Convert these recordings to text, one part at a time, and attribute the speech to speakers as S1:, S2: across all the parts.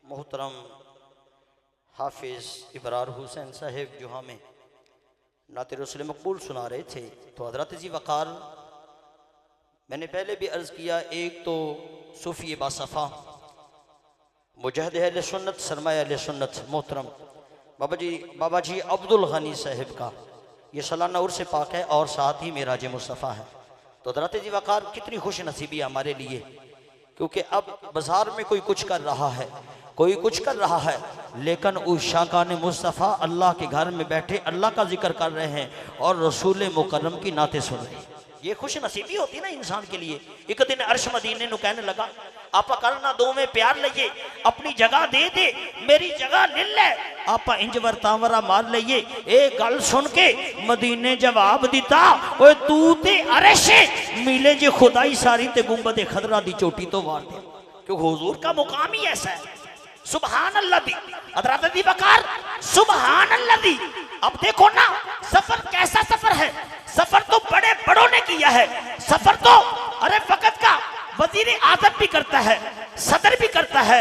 S1: मोहतरम हाफिज़ इबरार हुसैन साहब जो हमें नाते रसूल मकबूल सुना रहे थे, तो हज़रत जी वक़ार मैंने पहले भी अर्ज़ किया, एक तो सूफ़ी बासफ़ा मुजाहिद अहले सुन्नत सरमाया अहले सुन्नत मोहतरम बाबा जी अब्दुल गनी साहब का ये सालाना उर्स पाक है और साथ ही मेराज मुस्तफ़ा है। तो हज़रत जी वक़ार कितनी खुश नसीबी हमारे लिए, क्योंकि अब बाज़ार में कोई कुछ कर रहा है, कोई कुछ कर रहा है, लेकिन उस शाकान मुस्तफ़ा अल्लाह के घर में बैठे अल्लाह का जिक्र कर रहे हैं और रसूल मुकर्रम की नाते सुन रहे हैं। ये खुश नसीबी होती ना इंसान के लिए। एक दिन अर्श मदीने नु कहने लगा, आपा करना दो में प्यार लइए, अपनी जगह दे दे, मेरी जगह ले ले, आपा इंज वरतावरा मार लइए। एक गल सुन के मदीने जवाब दिता, ओए तू ते अरश मिले जे खुदाई सारी ते गुंबद खदरा दी चोटी तो वार दे, क्योंकि हुजूर का मुकाम ही ऐसा है। सुभान अल्लाह दी हज़रत जी वक़ार, सुभान अल्लाह दी। अब देखो ना सफर कैसा सफर है, सफर तो बड़े बड़ों ने किया है, सफर तो अरे वक़्त का वजीर आज़म भी करता है, सदर भी करता है,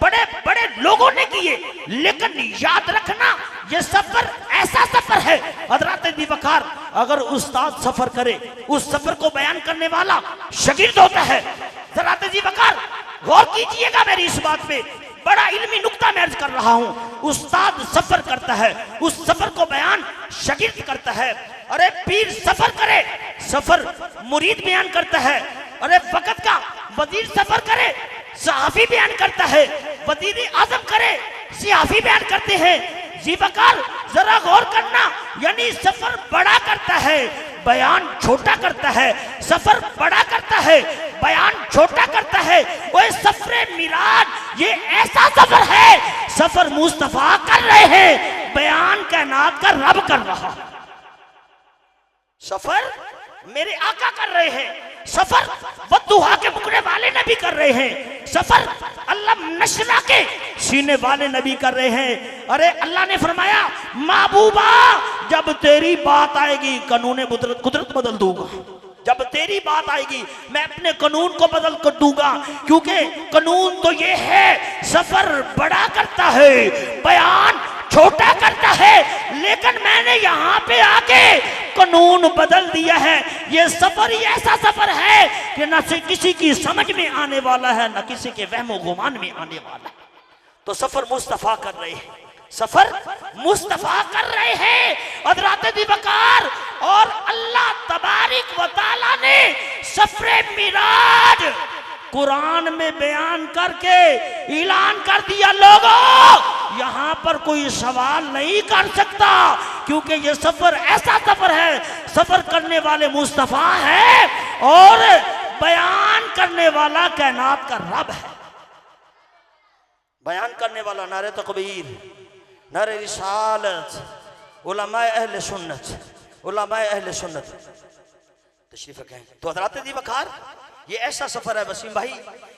S1: बड़े बड़े लोगों ने किए, लेकिन याद रखना ये सफर ऐसा सफर है हज़रत जी वक़ार, अगर उस्ताद सफर करे उस सफर को बयान करने वाला शागिर्द होता है। हज़रत जी वक़ार गौर कीजिएगा मेरी इस बात पे, बड़ा इल्मी नुक्ता मैं अर्ज कर रहा हूँ। उस्ताद सफर करता है, उस सफर को बयान शागिर्द करता है। अरे पीर सफर करे, सफर मुरीद बयान करता है। अरे वक़्त का वजीर सफर करे, सहाफी बयान करता है। वजीर आजम करे, सियाफी बयान करते हैं। जी वक़ार जरा गौर करना, यानी सफर बड़ा करता है, बयान छोटा करता है, सफर बड़ा करता है, बयान छोटा करता है। वो सफरे मिराज ये ऐसा सफर है, सफर मुस्तफा कर रहे हैं, बयान कायनात का रब कर रहा। सफर मेरे आका कर रहे हैं, सफर वद्दुहा के मुकरे वाले नबी कर रहे हैं, सफर अल्लाह नशरा के सीने वाले नबी कर रहे हैं। अरे अल्लाह ने फरमाया, महबूबा जब तेरी बात आएगी कानून कुदरत बदल दूंगा, जब तेरी बात आएगी मैं अपने कानून को बदल कर दूंगा, क्योंकि कानून तो ये है सफर बड़ा करता है, बयान छोटा करता है, लेकिन मैंने यहाँ पे आके कानून बदल दिया है। ये सफर ही ऐसा सफर है कि न से किसी की समझ में आने वाला है, न किसी के वहमो गुमान में आने वाला है। तो सफर मुस्तफा कर रहे हैं, सफर मुस्तफा कर रहे हैं हज़रत जी वक़ार, और अल्लाह तबारिक व तआला ने सफरे मिराज कुरान में बयान करके ऐलान कर दिया, लोगों यहाँ पर कोई सवाल नहीं कर सकता, क्योंकि ये सफर ऐसा सफर है, सफर करने वाले मुस्तफा है और बयान करने वाला कायनात का रब है। बयान करने वाला नारे तकबीर, नारे रिसालत, उलमाए अहले सुन्नत, उलमाए अहले सुन्नत तशरीफ रखें। तो हज़रत जी वक़ार ये ऐसा सफर है वसीम भाई,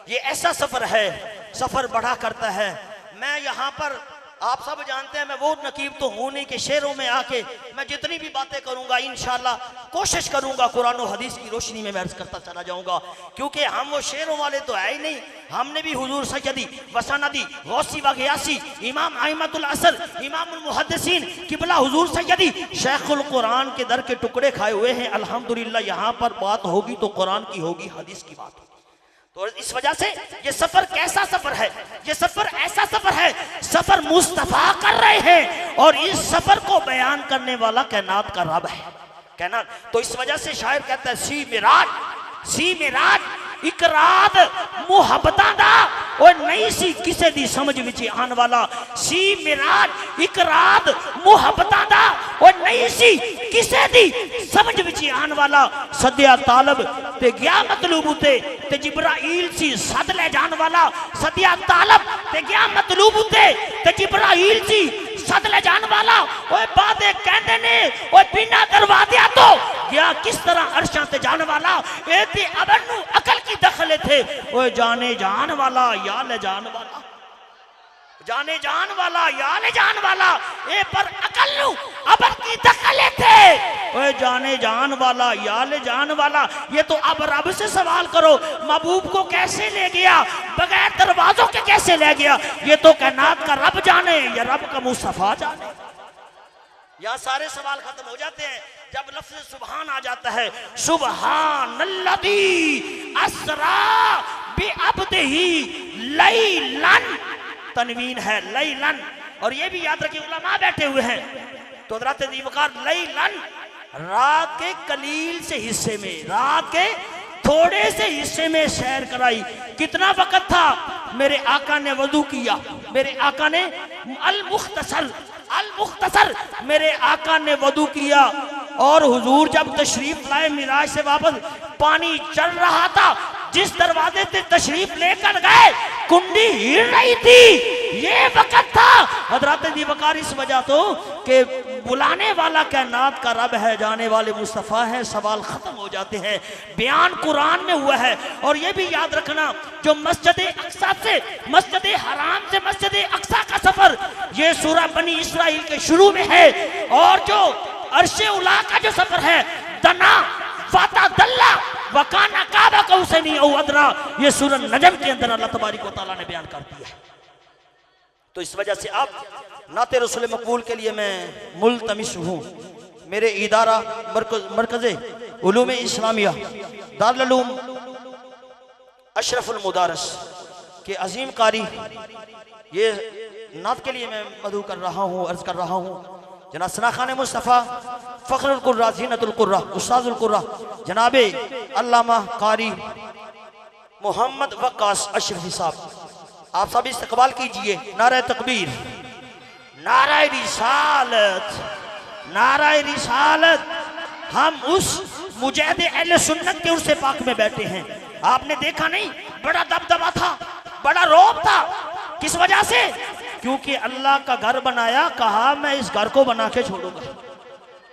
S1: ये ऐसा सफर है, सफर बढ़ा करता है। मैं यहाँ पर आप सब जानते हैं मैं वो नकीब तो हूँ नहीं कि शेरों में आके मैं जितनी भी बातें करूँगा इंशाल्लाह कोशिश करूँगा कुरान और हदीस की रोशनी में मैं अर्ज करता चला जाऊँगा, क्योंकि हम वो शेरों वाले तो है ही नहीं। हमने भी हुजूर सैयदी वसानदी गौसी व गियासी इमाम अइमतुल असर इमामुल मुहद्दिसीन किबला हुजूर सैयदी शेखुल कुरान के दर के टुकड़े खाए हुए हैं। अल्हम्दुलिल्लाह यहाँ पर बात होगी तो कुरान की होगी, हदीस की बात होगी। तो इस वजह से ये सफर कैसा सफर है, ये सफर ऐसा सफर है, सफर मुस्तफा कर रहे हैं और इस सफर को बयान करने वाला कायनात का रब है, कायनात। तो इस वजह से शायर कहता है, सी मिराज एक रात मुहब्बतां दा और नई सी किसे दी समझ विच आने वाला, सी मिराज एक रात मुहब्बतां दा और नई सी किसे दी समझ विच आने वाला। सदिया तालब ते गया मतलूब ते जिब्राइल सी सद ले जान वाला, सदिया तालब ते गया मतलूब ते जिब्राइल सी सद ले जान वाला। ओए बादे कहंदे ने ओए बिना दरवाज़े तो गया किस तरह अर्शां ते जाने वाला, ए ते अबन नु अकल की दखल थे, ओए जाने जान वाला या ले जान वाला। जाने जान वाला याले जान वाला ए पर अकल्लू अबर की दखले थे। ओए जाने जान वाला याले जान वाला, ये तो अब रब से सवाल करो महबूब को कैसे ले गया, बगैर दरवाजों के कैसे ले गया, ये तो कायनात का रब जाने या रब का मुस्तफा जाने। यहाँ सारे सवाल खत्म हो जाते हैं जब लफ्ज़ सुभान आ जाता है। सुबहानल्लज़ी अस्रा बिअब्दिही लैलन, तनवीन है लैलन, और ये भी याद रखिए उलमा बैठे हुए हैं तो हज़रत ज़ीवकार लैलन रात के कलील से हिस्से में, रात के थोड़े से हिस्से में सैर कराई। कितना वक्त था? मेरे आका ने वजू किया, मेरे आका ने अल मुख्तसर मेरे आका ने वदू किया, और हुजूर जब तशरीफ लाए मिराज से वापस पानी चल रहा था, जिस दरवाजे से तशरीफ लेकर गए कुंडी हिल रही थी, ये वक्त था। हजरत ज़ीवकार इस वजह तो कि बुलाने वाला कायनात का रब है, जाने वाले मुस्तफ़ा है, सवाल खत्म हो जाते हैं। बयान कुरान में हुआ है। और ये भी याद रखना जो मस्जिद अक्सा से, मस्जिद हराम से मस्जिद अक्सा का सफर, ये सूरह बनी इसराइल के शुरू में है, और जो अर्शे उला का जो सफर है, दना फाता दल्ला वकाना काबा कौसनी औ अदरा, ये सूरह नजम के अंदर अल्लाह तबारक व तआला ने बयान कर दिया है। तो इस वजह से अब नाते रसूल मकबूल के लिए मैं मुल्तमिस हूँ। मेरे इदारा मरकज़े उलूम इस्लामिया दारुल उलूम अशरफुल मुदारस के अजीम कारी, ये नात के लिए मैं मदू कर रहा हूँ, अर्ज कर रहा हूँ। जनाब सना खान मुस्तफ़ा फ़ख्रुल कुर्रा ज़ीनतुल कुर्रा उस्ताजुल कुर्रा जनाबे अल्लामा कारी मोहम्मद वक्कास अशरफी साहब, आप सब इस्तकबाल कीजिए। नारा तकबीर, नारा रिसालत, नारा रिसालत। हम उस मुजाहिद अहले सुन्नत के उर्से पाक में बैठे हैं। आपने देखा नहीं, बड़ा दबदबा था, बड़ा रौब था। किस वजह से? क्योंकि अल्लाह का घर बनाया, कहा मैं इस घर को बना के छोड़ूंगा।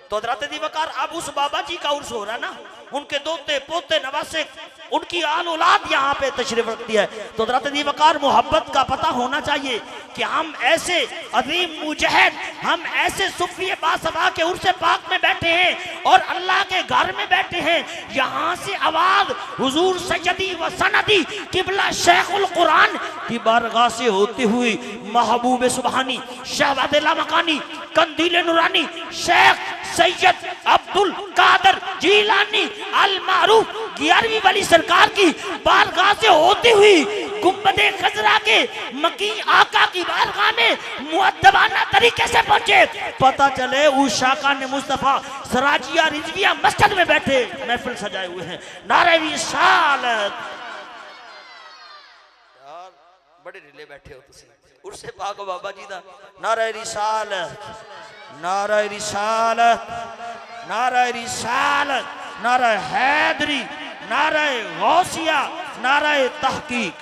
S1: तो हज़रत ज़ीवकार अब उस बाबा जी का उर्स हो रहा ना, उनके दोते पोते नवासे, उनकी आल औलाद यहाँ पे तशरीफ रखती है। तो हज़रत ज़ीवकार मोहब्बत का पता होना चाहिए कि हम ऐसे अजीम मुजाहिद, हम ऐसे सुफी बासबा के उर्स पाक में बैठे हैं और अल्लाह के घर में बैठे हैं। यहाँ से आवाज हुजूर सैयदी व सनदी किबला शेखुल कुरान की बारगाह से होती हुई महबूब सुबहानी शहबादिल्ला मकानी कंदील नूरानी शेख सैयद अब्दुल कादर जीलानी अल मारूफ 11वीं वाली सरकार की बारगाह से होती हुई गुंबदे खजरा के मकी आका की बारगाह में मुअद्दबाना तरीके से पहुंचे। पता चले उस शाका ने मुस्तफा सराजिया रिजविया मस्जिद में बैठे महफिल सजाए हुए हैं। नारे रिसालत। यार बड़े ढिले बैठे हो तुसी, उर्से पाक बाबा जी दा नारे रिसालत, नारा रिसालत, नारा रिसालत, नारा हैदरी, नारा गौसिया, नारा तहकीक।